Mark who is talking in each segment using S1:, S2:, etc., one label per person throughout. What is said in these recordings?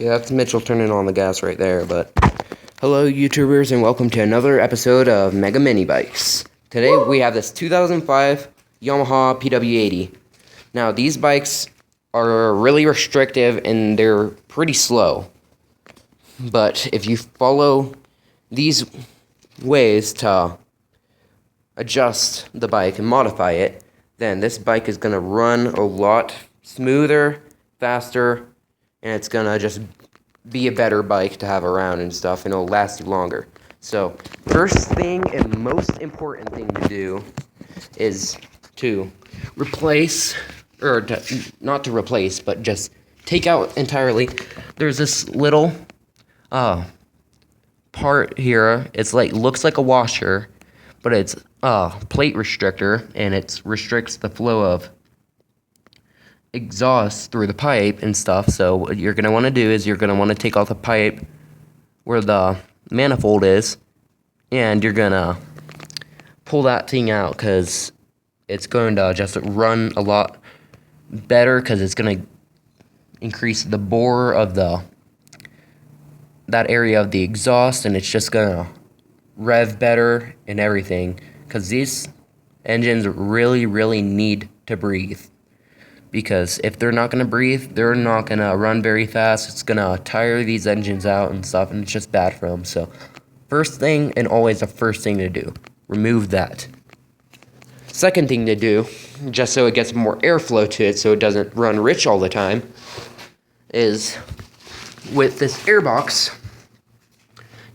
S1: Okay, that's Mitchell turning on the gas right there, but hello YouTubers and welcome to another episode of Mega Mini Bikes. Today we have this 2005 Yamaha Pw80. Now these bikes are really restrictive and they're pretty slow. But if you follow these ways to adjust the bike and modify it, then this bike is going to run a lot smoother, faster, and it's going to just be a better bike to have around and stuff, and it'll last you longer. So, first thing and most important thing to do is to replace, or not to replace, but just take out entirely. There's this little part here. It's like, looks like a washer, but it's a plate restrictor, and it restricts the flow of exhaust through the pipe and stuff. So what you're going to want to do is you're going to want to take off the pipe where the manifold is, and you're going to pull that thing out because it's going to just run a lot better because it's going to increase the bore of that area of the exhaust, and it's just going to rev better and everything because these engines really need to breathe. Because if they're not going to breathe, they're not going to run very fast. It's going to tire these engines out and stuff, and it's just bad for them. So, first thing, and always the first thing to do, remove that. Second thing to do, just so it gets more airflow to it so it doesn't run rich all the time, is with this airbox,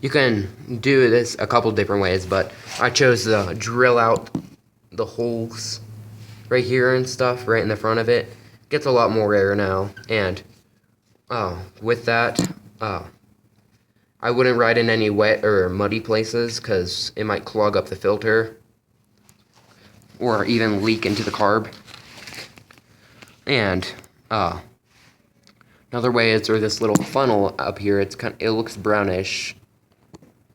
S1: you can do this a couple different ways, but I chose to drill out the holes right here and stuff, right in the front of it. Gets a lot more air now, and with that, I wouldn't ride in any wet or muddy places because it might clog up the filter or even leak into the carb. And another way is there's this little funnel up here. It looks brownish.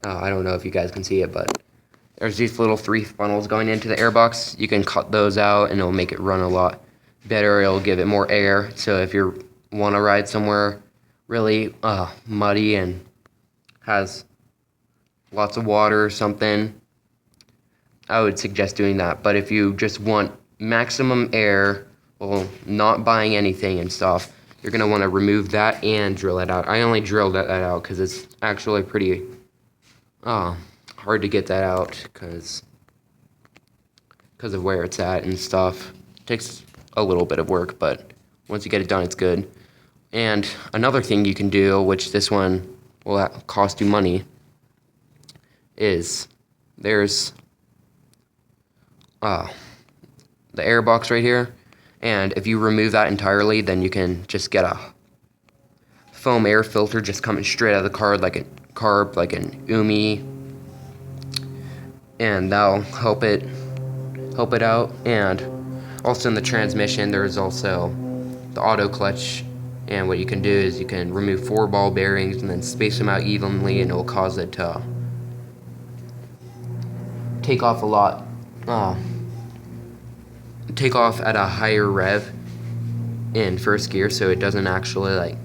S1: I don't know if you guys can see it, but there's these little 3 funnels going into the airbox. You can cut those out and it'll make it run a lot better. It'll give it more air. So if you want to ride somewhere really muddy and has lots of water or something, I would suggest doing that. But if you just want maximum air while not buying anything and stuff, you're going to want to remove that and drill it out. I only drilled that out because it's actually pretty hard to get that out because of where it's at and stuff. It takes a little bit of work, but once you get it done, it's good. And another thing you can do, which this one will cost you money, is there's the air box right here, and if you remove that entirely, then you can just get a foam air filter just coming straight out of the carb, like an Umi, and that'll help it out. And also in the transmission, there's also the auto clutch, and what you can do is you can remove 4 ball bearings and then space them out evenly, and it will cause it to take off at a higher rev in first gear, so it doesn't actually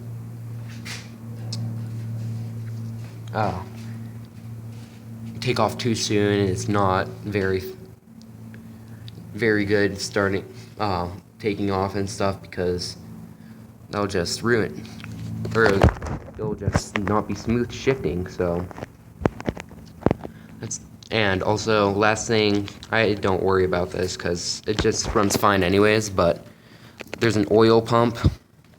S1: take off too soon, and it's not very good starting taking off and stuff, because that'll just ruin, or it'll just not be smooth shifting. So and also last thing, I don't worry about this because it just runs fine anyways, but there's an oil pump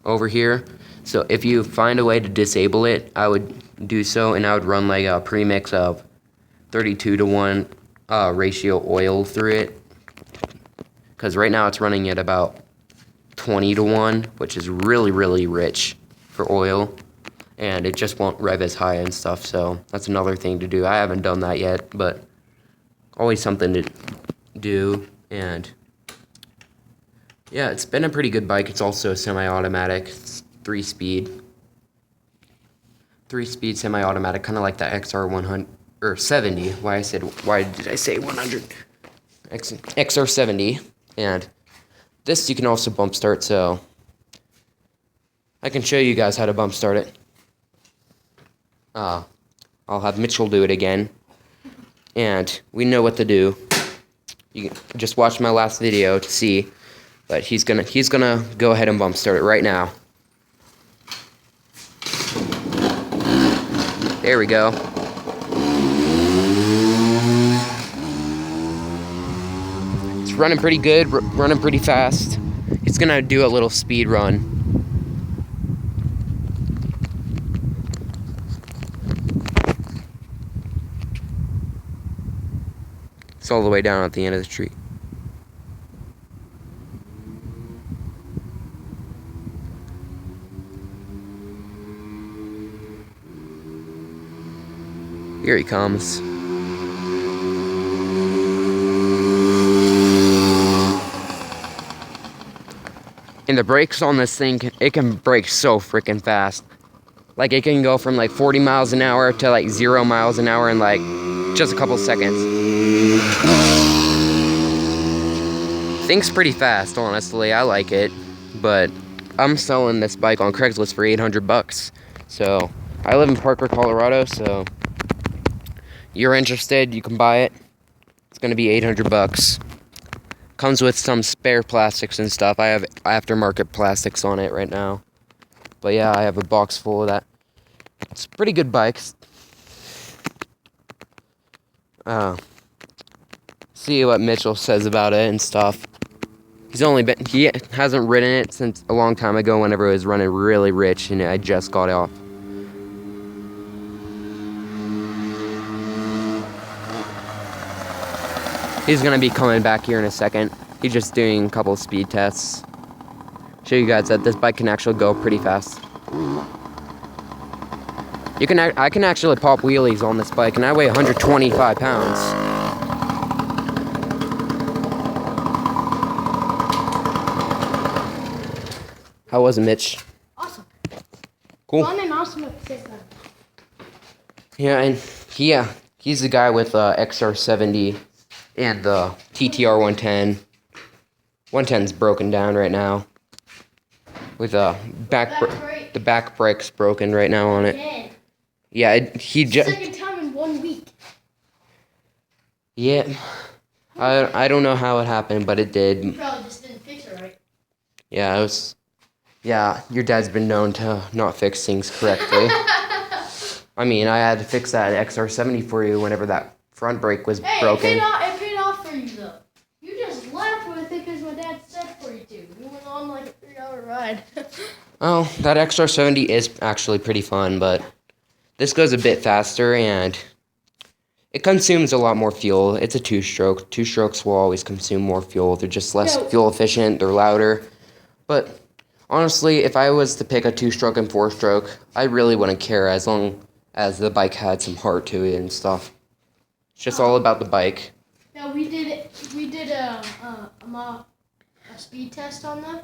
S1: over here. So if you find a way to disable it, I would do so, and I would run like a premix of 32-to-1 ratio oil through it, because right now it's running at about 20-to-1, which is really rich for oil, and it just won't rev as high and stuff. So that's another thing to do. I haven't done that yet, but always something to do. And yeah, it's been a pretty good bike. It's also semi-automatic. It's 3-speed semi-automatic, kind of like the XR100 or 70. Why did I say 100? XR70. And this you can also bump start, so I can show you guys how to bump start it. I'll have Mitchell do it again. And we know what to do. You can just watch my last video to see. But he's gonna go ahead and bump start it right now. There we go. It's running pretty good, running pretty fast. It's gonna do a little speed run. It's all the way down at the end of the tree. Here he comes. And the brakes on this thing, it can brake so freaking fast. Like, it can go from like 40 miles an hour to like 0 miles an hour in like just a couple seconds. Thing's pretty fast, honestly. I like it. But I'm selling this bike on Craigslist for $800. So, I live in Parker, Colorado, so you're interested, you can buy it. It's gonna be $800. Comes with some spare plastics and stuff. I have aftermarket plastics on it right now. But yeah, I have a box full of that. It's a pretty good bike. See what Mitchell says about it and stuff. He hasn't ridden it since a long time ago whenever it was running really rich and I just got off. He's gonna be coming back here in a second. He's just doing a couple of speed tests. Show you guys that this bike can actually go pretty fast. I can actually pop wheelies on this bike, and I weigh 125 pounds. How was it, Mitch?
S2: Awesome.
S1: Cool.
S2: Fun and awesome at the same time.
S1: Yeah, and he's the guy with XR70 and the TTR 110. 110's broken down right now. With the back brake's broken right now on it.
S2: Man.
S1: Yeah, he just.
S2: Second time in 1 week.
S1: Yeah, I don't know how it happened, but it did.
S2: You probably just didn't fix it right.
S1: Yeah, it was. Yeah, your dad's been known to not fix things correctly. I mean, I had to fix that XR70 for you whenever that front brake was broken.
S2: It paid off for you though. You just laughed with it because my dad said for you to. We went on like a 3-hour ride.
S1: Oh, that XR70 is actually pretty fun, but this goes a bit faster and it consumes a lot more fuel. It's a two-stroke. Two-strokes will always consume more fuel. They're just less fuel efficient. They're louder. But honestly, if I was to pick a 2-stroke and 4-stroke, I really wouldn't care as long as the bike had some heart to it and stuff. It's just all about the bike.
S2: Yeah, we did a speed test on them,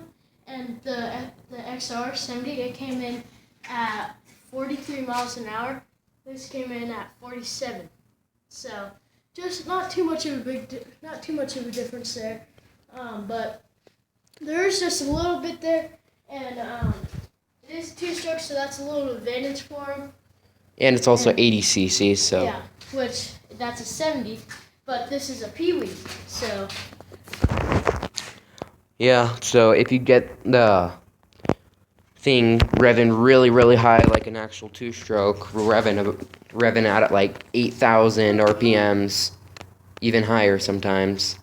S2: and the XR70, it came in at 43 miles an hour. This came in at 47. So just not too much of a difference there, but there's just a little bit there, and it is 2-stroke, so that's a little advantage for him.
S1: And it's also 80 cc, so.
S2: Yeah, which that's a 70, but this is a Pw80, so.
S1: Yeah, so if you get the thing revving really, really high, like an actual 2-stroke, revving out at like 8,000 RPMs, even higher sometimes.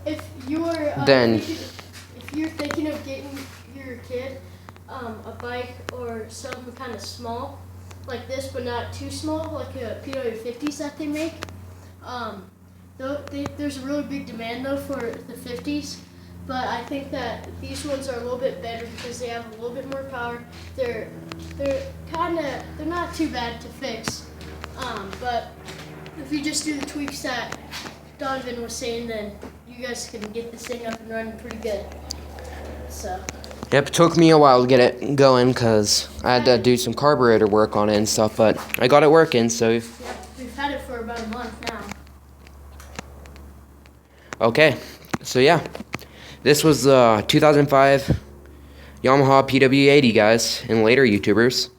S2: If you're
S1: Then
S2: if you're thinking of getting your kid a bike or something kind of small like this, but not too small, like a Pw80s that they make, there's a really big demand though for the 50s. But I think that these ones are a little bit better because they have a little bit more power. They're not too bad to fix. But if you just do the tweaks that Donovan was saying, then you guys can get this thing up and running pretty good. So.
S1: Yep, it took me a while to get it going because I had to do some carburetor work on it and stuff, but I got it working, so.
S2: Yep, we've had it for about a month now.
S1: Okay, so yeah. This was 2005 Yamaha Pw80, guys, and later YouTubers.